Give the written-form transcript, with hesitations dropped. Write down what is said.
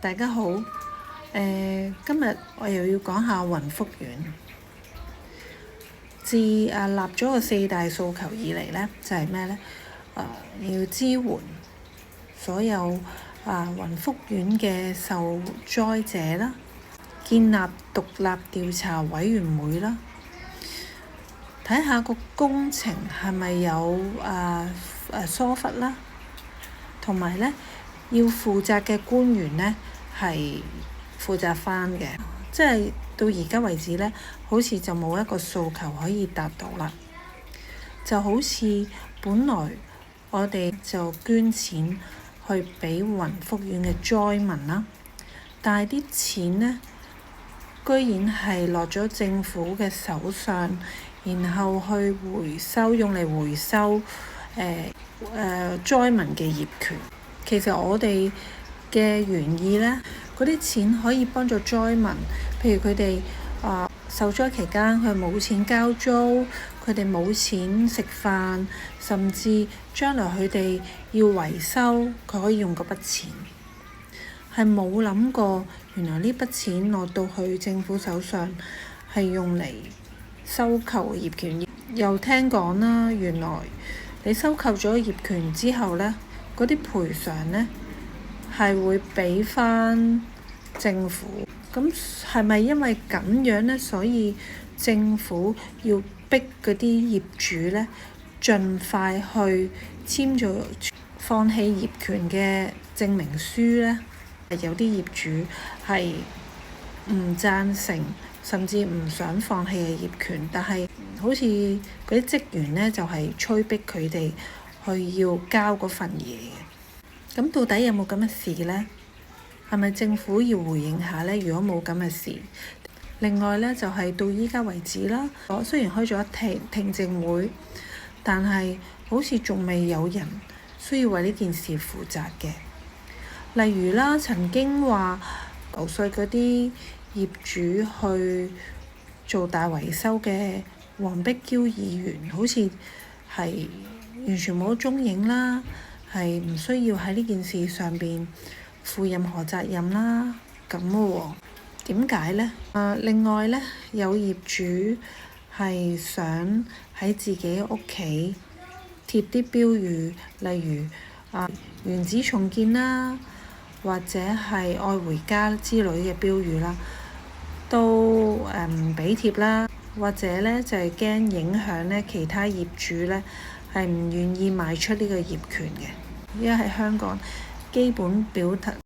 大家好，今日我又要講下雲福苑。自立咗個4大訴求以嚟呢，就係咩呢？要支援所有雲福苑嘅受災者啦，建立獨立調查委員會啦，睇下個工程係咪有疏忽啦，同埋呢要負責嘅官員呢係負責返嘅，即係到而家為止呢，好似就冇一個訴求可以達到啦。就好似本來我哋就捐錢去俾雲福苑嘅災民啦，但係啲錢呢，居然係落咗政府嘅手上，然後去用嚟回收災民嘅業權。其實我哋嘅原意呢，嗰啲錢可以幫助災民，譬如佢哋受災期間佢冇錢交租，佢哋冇錢食飯，甚至將來佢哋要維修，佢可以用嗰筆錢。係冇諗過原來呢筆錢落到去政府手上係用嚟收購業權。又聽講啦，原來你收購咗業權之後呢，嗰啲賠償呢係會俾返政府。咁係咪因為咁樣呢？所以政府要逼嗰啲業主呢盡快去簽咗放棄業權嘅證明書呢？有啲業主係唔贊成，甚至唔想放棄嘅業權，但係好似嗰啲職員呢，就係催逼佢哋去要交嗰份嘢嘅。咁到底有冇咁嘅事呢？係咪政府要回應下呢？如果冇咁嘅事，另外呢，就係到依家為止啦。我雖然開咗一聽證會，但係好似仲未有人需要為呢件事負責嘅。例如啦，曾經話9歲嗰啲業主去做大維修嘅黃碧嬌議員，好似係完全冇蹤影啦，係唔需要喺呢件事上邊負任何責任啦，咁喎。點解呢？另外呢，有業主係想喺自己屋企貼啲標語，例如原址重建啦，或者係愛回家之類嘅標語啦，都唔俾貼啦，或者呢，就係驚影響呢其他業主呢係唔願意賣出呢個業權嘅，因為喺香港基本表達